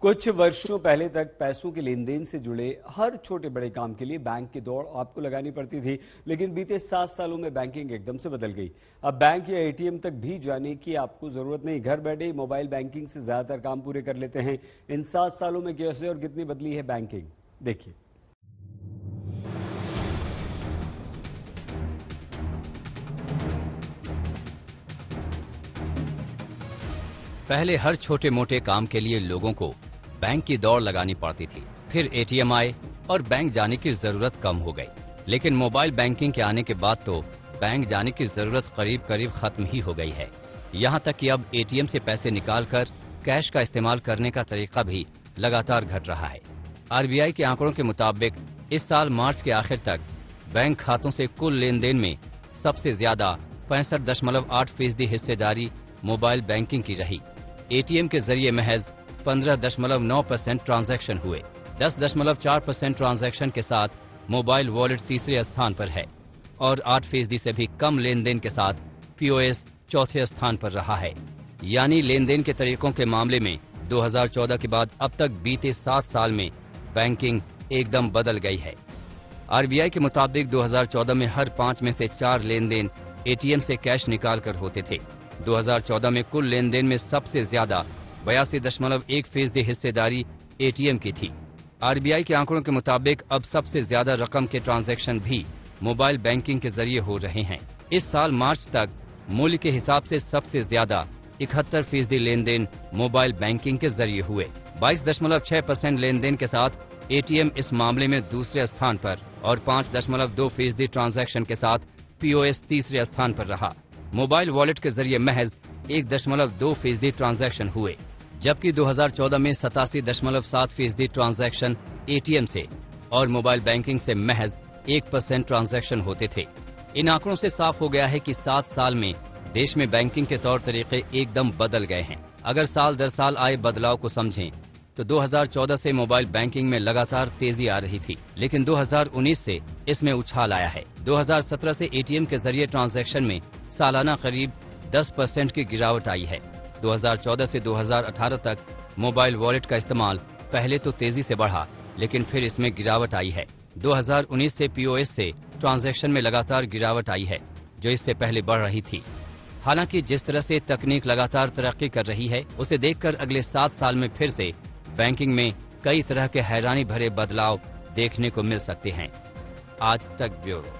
कुछ वर्षों पहले तक पैसों के लेन देन से जुड़े हर छोटे बड़े काम के लिए बैंक की दौड़ आपको लगानी पड़ती थी, लेकिन बीते 7 सालों में बैंकिंग एकदम से बदल गई। अब बैंक या एटीएम तक भी जाने की आपको जरूरत नहीं। घर बैठे मोबाइल बैंकिंग से ज्यादातर काम पूरे कर लेते हैं। इन 7 सालों में कैसे और कितनी बदली है बैंकिंग, देखिए। पहले हर छोटे मोटे काम के लिए लोगों को बैंक की दौड़ लगानी पड़ती थी, फिर एटीएम आए और बैंक जाने की जरूरत कम हो गई। लेकिन मोबाइल बैंकिंग के आने के बाद तो बैंक जाने की जरूरत करीब करीब खत्म ही हो गई है। यहाँ तक कि अब एटीएम से पैसे निकालकर कैश का इस्तेमाल करने का तरीका भी लगातार घट रहा है। आरबीआई के आंकड़ों के मुताबिक इस साल मार्च के आखिर तक बैंक खातों से कुल लेन देन में सबसे ज्यादा 65.8% हिस्सेदारी मोबाइल बैंकिंग की रही। एटीएम के जरिए महज 15.9% ट्रांजैक्शन हुए। 10.4% ट्रांजैक्शन के साथ मोबाइल वॉलेट तीसरे स्थान पर है और 8% से भी कम लेन देन के साथ पीओएस चौथे स्थान पर रहा है। यानी लेन देन के तरीकों के मामले में 2014 के बाद अब तक बीते 7 साल में बैंकिंग एकदम बदल गई है। आरबीआई के मुताबिक 2014 में हर 5 में से 4 लेन देन एटीएम से कैश निकाल कर होते थे। 2014 में कुल लेन देन में सबसे ज्यादा 82.1% हिस्सेदारी एटीएम की थी। आरबीआई के आंकड़ों के मुताबिक अब सबसे ज्यादा रकम के ट्रांजैक्शन भी मोबाइल बैंकिंग के जरिए हो रहे हैं। इस साल मार्च तक मूल्य के हिसाब से सबसे ज्यादा 71% लेन देन मोबाइल बैंकिंग के जरिए हुए। 22.6% लेन देन के साथ एटीएम इस मामले में दूसरे स्थान पर और 5.2% ट्रांजैक्शन के साथ पीओएस तीसरे स्थान पर रहा। मोबाइल वॉलेट के जरिए महज 1.2% ट्रांजैक्शन हुए, जबकि 2014 में 87.7% ट्रांजैक्शन एटीएम से और मोबाइल बैंकिंग से महज 1% ट्रांजैक्शन होते थे। इन आंकड़ों से साफ हो गया है कि 7 साल में देश में बैंकिंग के तौर तरीके एकदम बदल गए हैं। अगर साल दर साल आए बदलाव को समझें तो 2014 से मोबाइल बैंकिंग में लगातार तेजी आ रही थी, लेकिन 2019 से इसमें उछाल आया है। 2017 से एटीएम के जरिए ट्रांजैक्शन में सालाना करीब 10% की गिरावट आई है। 2014 से 2018 तक मोबाइल वॉलेट का इस्तेमाल पहले तो तेजी से बढ़ा, लेकिन फिर इसमें गिरावट आई है। 2019 से पीओएस से ट्रांजैक्शन में लगातार गिरावट आई है, जो इससे पहले बढ़ रही थी। हालांकि जिस तरह से तकनीक लगातार तरक्की कर रही है, उसे देखकर अगले 7 साल में फिर से बैंकिंग में कई तरह के हैरानी भरे बदलाव देखने को मिल सकते हैं। आज तक ब्यूरो।